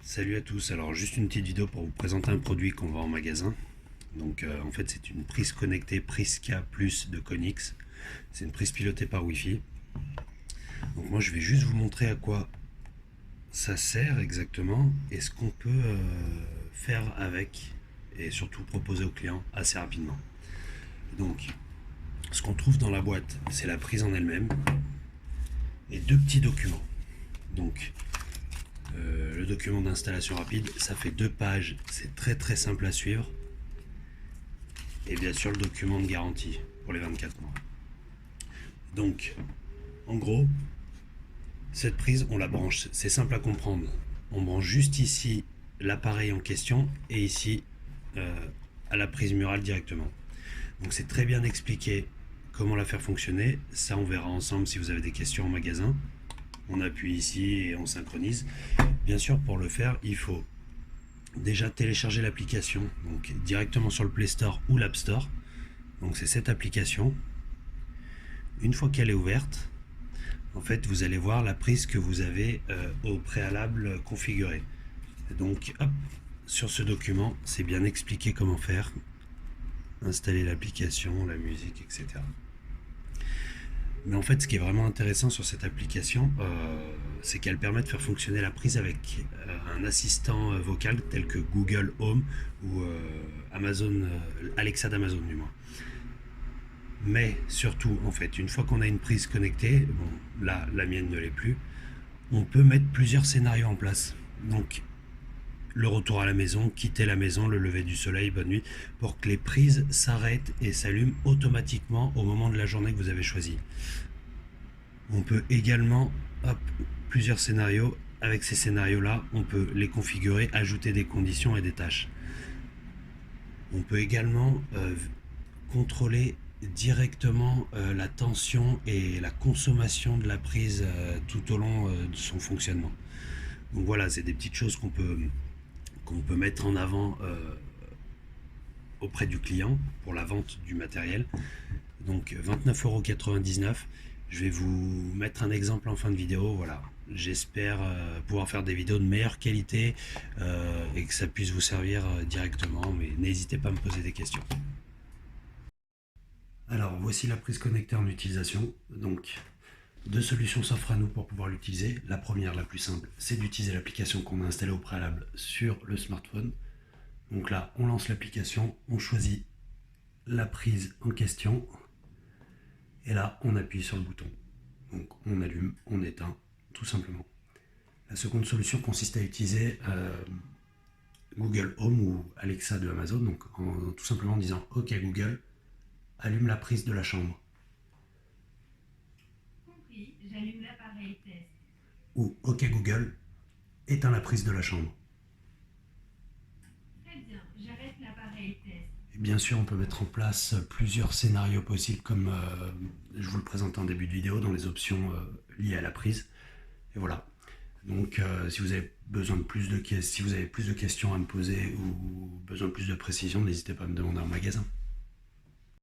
Salut à tous, alors juste une petite vidéo pour vous présenter un produit qu'on vend en magasin. Donc en fait c'est une prise connectée Prisca Plus de Konix. C'est une prise pilotée par Wi-Fi. Donc moi je vais juste vous montrer à quoi ça sert exactement et ce qu'on peut faire avec et surtout proposer aux clients assez rapidement. Donc ce qu'on trouve dans la boîte c'est la prise en elle-même et deux petits documents. Donc le document d'installation rapide, ça fait 2 pages, c'est très simple à suivre. Et bien sûr le document de garantie pour les 24 mois. Donc, en gros, cette prise, on la branche, c'est simple à comprendre. On branche juste ici l'appareil en question et ici à la prise murale directement. Donc c'est très bien expliqué comment la faire fonctionner. Ça, on verra ensemble si vous avez des questions en magasin. On appuie ici et on synchronise. Bien sûr, pour le faire, il faut déjà télécharger l'application donc directement sur le Play Store ou l'App Store. Donc c'est cette application. Une fois qu'elle est ouverte, en fait vous allez voir la prise que vous avez au préalable configurée. Donc hop, sur ce document c'est bien expliqué comment faire, installer l'application, la musique, etc. Mais en fait ce qui est vraiment intéressant sur cette application, c'est qu'elle permet de faire fonctionner la prise avec un assistant vocal tel que Google Home ou Amazon, Alexa d'Amazon du moins. Mais surtout, en fait, une fois qu'on a une prise connectée, bon, là, la mienne ne l'est plus, on peut mettre plusieurs scénarios en place. Donc, le retour à la maison, quitter la maison, le lever du soleil, bonne nuit, pour que les prises s'arrêtent et s'allument automatiquement au moment de la journée que vous avez choisi. On peut également, hop, plusieurs scénarios. Avec ces scénarios-là, on peut les configurer, ajouter des conditions et des tâches. On peut également contrôler directement la tension et la consommation de la prise tout au long de son fonctionnement. Donc voilà, c'est des petites choses qu'on peut mettre en avant auprès du client pour la vente du matériel. Donc 29,99 €. Je vais vous mettre un exemple en fin de vidéo. Voilà, j'espère pouvoir faire des vidéos de meilleure qualité et que ça puisse vous servir directement, mais n'hésitez pas à me poser des questions. Alors voici la prise connectée en utilisation. Donc deux solutions s'offrent à nous pour pouvoir l'utiliser. La première, la plus simple, c'est d'utiliser l'application qu'on a installée au préalable sur le smartphone. Donc là, on lance l'application, on choisit la prise en question et là, on appuie sur le bouton. Donc on allume, on éteint, tout simplement. La seconde solution consiste à utiliser Google Home ou Alexa de Amazon, donc en tout simplement disant OK Google, allume la prise de la chambre. Compris, j'allume l'appareil test. Ou OK Google, éteins la prise de la chambre. Très bien, j'arrête l'appareil test. Et bien sûr, on peut mettre en place plusieurs scénarios possibles comme je vous le présente en début de vidéo dans les options liées à la prise. Et voilà. Donc si vous avez besoin de plus de questions à me poser ou besoin de plus de précision, n'hésitez pas à me demander en magasin.